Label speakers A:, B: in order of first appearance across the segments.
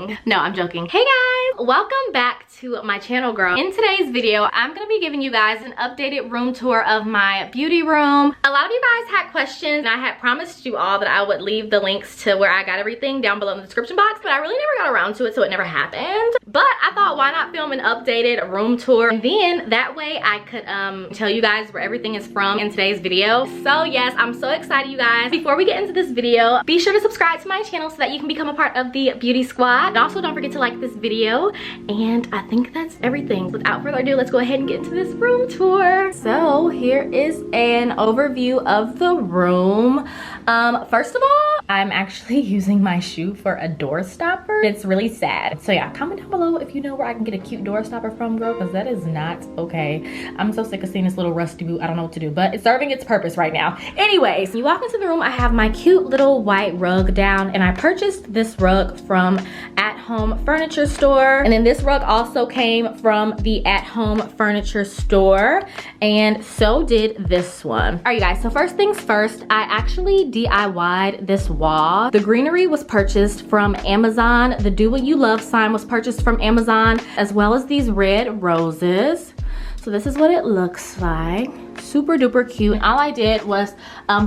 A: joking. No, I'm joking. Hey guys, welcome back to my channel, girl. In today's video, I'm gonna be giving you guys an updated room tour of my beauty room. A lot of you guys had questions, and I had promised you all that I would leave the links to where I got everything down below in the description box, but I really never got around to it, so it never happened. But I thought, why not film an updated room tour? And then that way I could tell you guys where everything is from in today's video. So yes, I'm so excited, you guys. Before we get into this video, be sure to subscribe to my channel so that you can become a part of the beauty squad. And also don't forget to like this video. And I think that's everything. Without further ado, let's go ahead and get into this room tour. So here is an overview of the room. First of all, I'm actually using my shoe for a door stopper. It's really sad. So yeah, comment down below if you know where I can get a cute door stopper from, girl, because that is not okay. I'm so sick of seeing this little rusty boot. I don't know what to do, but it's serving its purpose right now. Anyways, you walk into the room, I have my cute little white rug down, and I purchased this rug from At Home Furniture Store. And then this rug also came from the At Home Furniture Store, and so did this one. All right, you guys, so first things first, I actually DIY'd this wall. The greenery was purchased from Amazon. The Do What You Love sign was purchased from Amazon, as well as these red roses. So this is what it looks like. Super duper cute. All I did was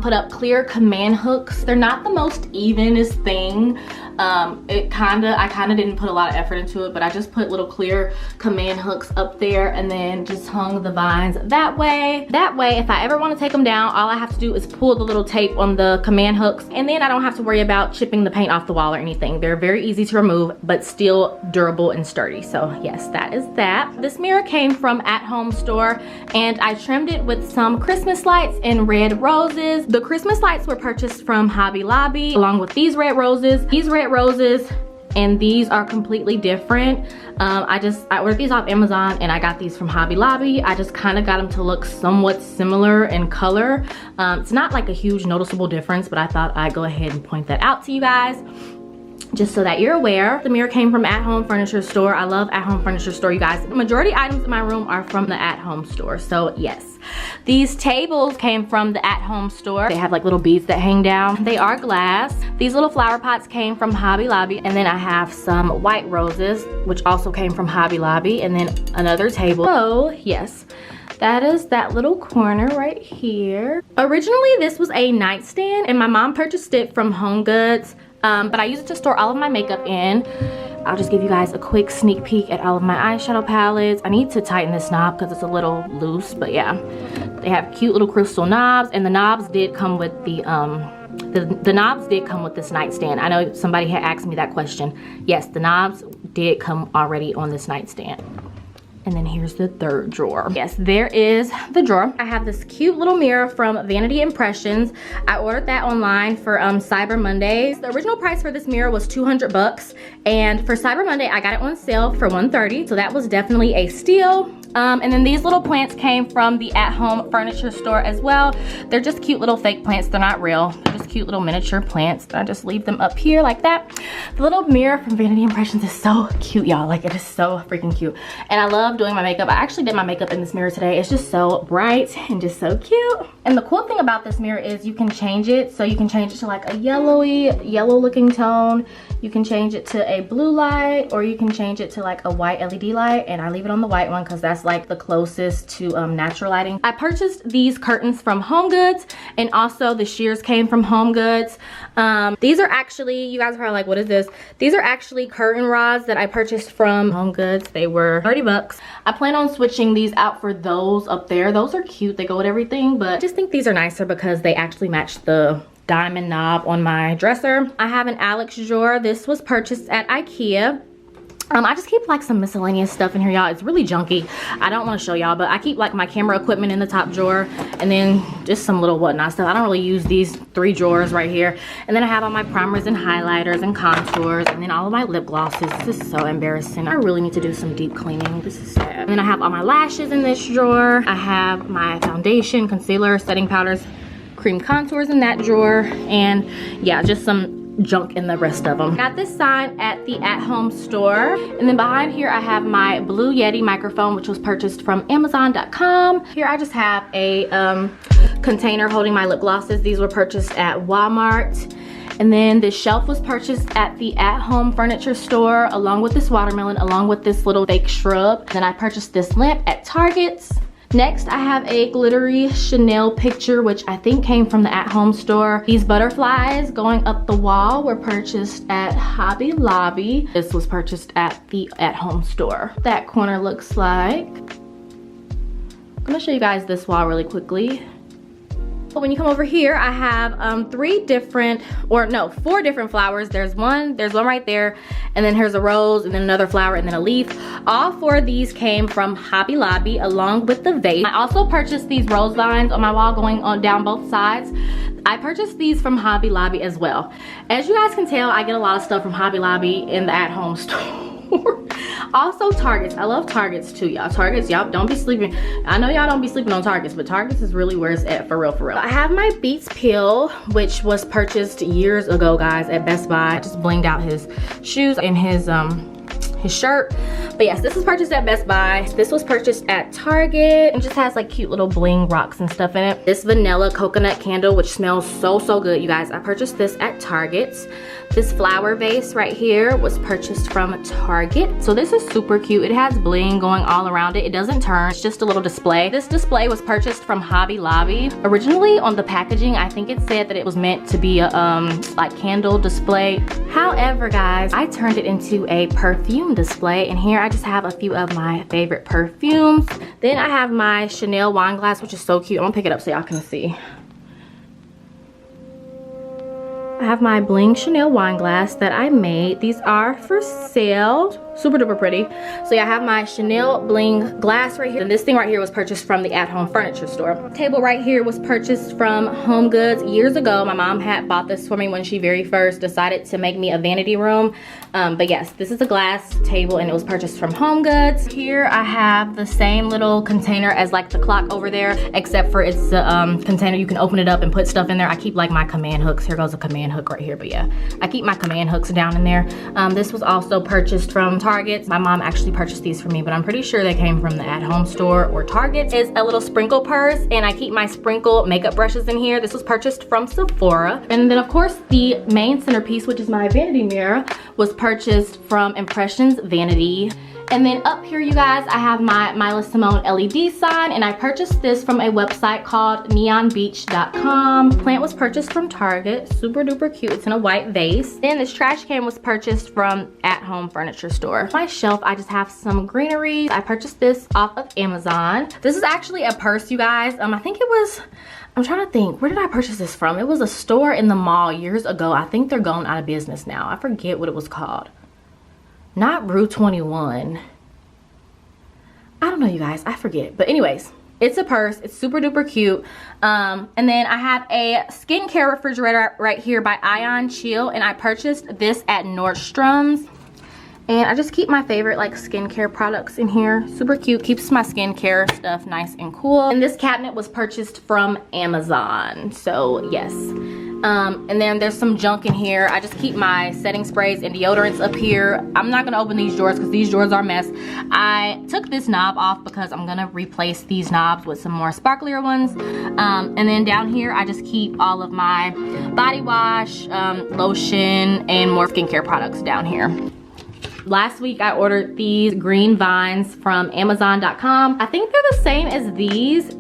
A: put up clear command hooks. They're not the most evenest thing. I kind of didn't put a lot of effort into it, but I just put little clear command hooks up there and then just hung the vines that way. That way, if I ever want to take them down, all I have to do is pull the little tape on the command hooks, and then I don't have to worry about chipping the paint off the wall or anything. They're very easy to remove, but still durable and sturdy. So yes, that is that. This mirror came from At Home Store, and I trimmed it with some Christmas lights and red roses. The Christmas lights were purchased from Hobby Lobby, along with these red roses. These red roses and these are completely different. I ordered these off Amazon and I got these from Hobby Lobby. I just kind of got them to look somewhat similar in color. It's not like a huge noticeable difference, but I thought I'd go ahead and point that out to you guys, just so that you're aware. The mirror came from At Home Furniture Store. I love At Home Furniture Store, you guys. The majority items in my room are from the At Home Store, so yes. These tables came from the At Home Store. They have like little beads that hang down. They are glass. These little flower pots came from Hobby Lobby. And then I have some white roses, which also came from Hobby Lobby. And then another table. So yes, that is that little corner right here. Originally, this was a nightstand and my mom purchased it from Home Goods. But I use it to store all of my makeup in. I'll just give you guys a quick sneak peek at all of my eyeshadow palettes. I need to tighten this knob because it's a little loose, but yeah. They have cute little crystal knobs, and the knobs did come with the knobs did come with this nightstand. I know somebody had asked me that question. Yes, the knobs did come already on this nightstand. And then here's the third drawer. Yes, there is the drawer. I have this cute little mirror from Vanity Impressions. I ordered that online for Cyber Mondays. The original price for this mirror was 200 bucks. And for Cyber Monday, I got it on sale for 130. So that was definitely a steal. And then these little plants came from the At Home Furniture Store as well. They're just cute little fake plants. They're not real. They're just cute little miniature plants. I just leave them up here like that. The little mirror from Vanity Impressions is so cute, y'all. Like, it is so freaking cute. And I love doing my makeup. I actually did my makeup in this mirror today. It's just so bright and just so cute. And the cool thing about this mirror is you can change it. So you can change it to like a yellow looking tone. You can change it to a blue light, or you can change it to like a white LED light. And I leave it on the white one because that's like the closest to natural lighting. I purchased these curtains from Home Goods, and also the shears came from Home Goods. These are actually, you guys are probably like, what is this? These are actually curtain rods that I purchased from Home Goods. They were 30 bucks. I plan on switching these out for those up there. Those are cute. They go with everything, but I just think these are nicer because they actually match the diamond knob on my dresser. I have an Alex drawer. This was purchased at IKEA. I just keep like some miscellaneous stuff in here, y'all. It's really junky. I don't want to show y'all, but I keep like my camera equipment in the top drawer, and then just some little whatnot stuff. I don't really use these 3 drawers right here. And then I have all my primers and highlighters and contours, and then all of my lip glosses. This is so embarrassing. I really need to do some deep cleaning. This is sad. And then I have all my lashes in this drawer. I have my foundation, concealer, setting powders, cream contours in that drawer, and yeah, just some junk in the rest of them. Got this sign at the At Home Store, and then behind here I have my Blue Yeti microphone, which was purchased from Amazon.com. Here I just have a container holding my lip glosses. These were purchased at Walmart. And then this shelf was purchased at the at-home furniture store, along with this watermelon, along with this little fake shrub. Then I purchased this lamp at Target's. Next, I have a glittery Chanel picture, which I think came from the at-home store. These butterflies going up the wall were purchased at Hobby Lobby. This was purchased at the at-home store. That corner looks like. I'm gonna show you guys this wall really quickly. When you come over here, I have 4 different flowers. There's one right there, and then here's a rose, and then another flower, and then a leaf. All 4 of these came from Hobby Lobby, along with the vase. I also purchased these rose vines on my wall going on down both sides. I purchased these from Hobby Lobby as well. As you guys can tell, I get a lot of stuff from Hobby Lobby in the at-home store. Also Targets. I love Targets too, y'all. Targets, y'all don't be sleeping. I know y'all don't be sleeping on Targets, but Targets is really where it's at, for real, for real. I have my Beats Pill, which was purchased years ago, guys, at Best Buy. I just blinged out his shoes and his shirt. But yes, this was purchased at Best Buy. This was purchased at Target. It just has like cute little bling rocks and stuff in it. This vanilla coconut candle, which smells so good, you guys. I purchased this at Target's. This flower vase right here was purchased from Target. So this is super cute. It has bling going all around it. It doesn't turn, it's just a little display. This display was purchased from Hobby Lobby. Originally on the packaging, I think it said that it was meant to be a like candle display. However, guys, I turned it into a perfume display, and here I just have a few of my favorite perfumes. Then I have my Chanel wine glass, which is so cute. I'm gonna pick it up so y'all can see. I have my bling Chanel wine glass that I made. These are for sale. Super duper pretty. So yeah, I have my Chanel bling glass right here. And this thing right here was purchased from the at-home furniture store. Table right here was purchased from Home Goods years ago. My mom had bought this for me when she very first decided to make me a vanity room. But yes, this is a glass table and it was purchased from Home Goods. Here I have the same little container as like the clock over there, except for it's a container you can open it up and put stuff in there. I keep like my command hooks. Here goes a command hook right here, but yeah, I keep my command hooks down in there. This was also purchased from Target. My mom actually purchased these for me, but I'm pretty sure they came from the at-home store or Target. It's a little sprinkle purse, and I keep my sprinkle makeup brushes in here. This was purchased from Sephora. And then of course the main centerpiece, which is my vanity mirror, was purchased from Impressions Vanity. And then up here, you guys, I have my MylaSimone LED sign, and I purchased this from a website called neonbeach.com. Plant was purchased from Target. Super duper cute. It's in a white vase. Then this trash can was purchased from at-home furniture store. My shelf, I just have some greenery. I purchased this off of Amazon. This is actually a purse, you guys. I think it was, I'm trying to think, where did I purchase this from? It was a store in the mall years ago. I think they're going out of business now. I forget what it was called. Not Rue 21. I don't know, you guys, I forget. But anyways, it's a purse. It's super duper cute. And then I have a skincare refrigerator right here by Ion Chill, and I purchased this at Nordstrom's. And I just keep my favorite like skincare products in here. Super cute, keeps my skincare stuff nice and cool. And this cabinet was purchased from Amazon, so yes. And then there's some junk in here. I just keep my setting sprays and deodorants up here. I'm not gonna open these drawers because these drawers are a mess. I took this knob off because I'm gonna replace these knobs with some more sparklier ones. And then down here, I just keep all of my body wash, lotion, and more skincare products down here. Last week I ordered these green vines from Amazon.com. I think they're the same as these.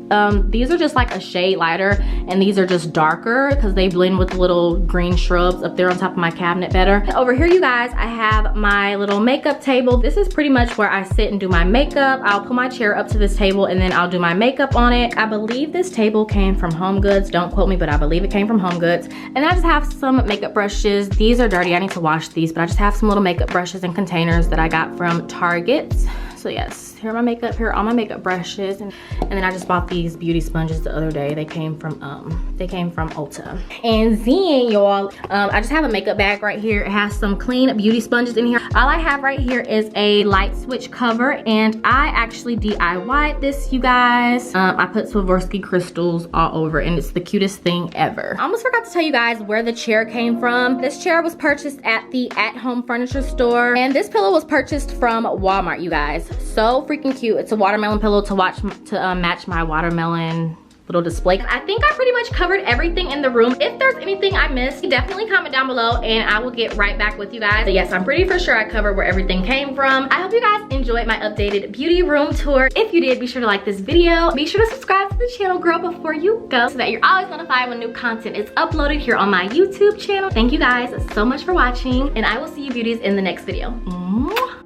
A: These are just like a shade lighter, and these are just darker because they blend with the little green shrubs up there on top of my cabinet better. Over here, you guys, I have my little makeup table. This is pretty much where I sit and do my makeup. I'll put my chair up to this table and then I'll do my makeup on it. I believe this table came from Home Goods. Don't quote me, but I believe it came from Home Goods. And I just have some makeup brushes. These are dirty, I need to wash these, but I just have some little makeup brushes and containers that I got from Target. So yes, here are my makeup, here are all my makeup brushes, and then I just bought these beauty sponges the other day. They came from Ulta. And then y'all, I just have a makeup bag right here. It has some clean beauty sponges in here. All I have right here is a light switch cover, and I actually DIY'd this, you guys. I put Swarovski crystals all over, and it's the cutest thing ever. I almost forgot to tell you guys where the chair came from. This chair was purchased at the at-home furniture store, and this pillow was purchased from Walmart, you guys. So freaking cute. It's a watermelon pillow to match my watermelon little display. I think I pretty much covered everything in the room. If there's anything I missed, definitely comment down below and I will get right back with you guys. But yes, I'm pretty for sure I covered where everything came from. I hope you guys enjoyed my updated beauty room tour. If you did, be sure to like this video. Be sure to subscribe to the channel, girl, before you go so that you're always notified when new content is uploaded here on my YouTube channel. Thank you guys so much for watching and I will see you beauties in the next video. Mwah.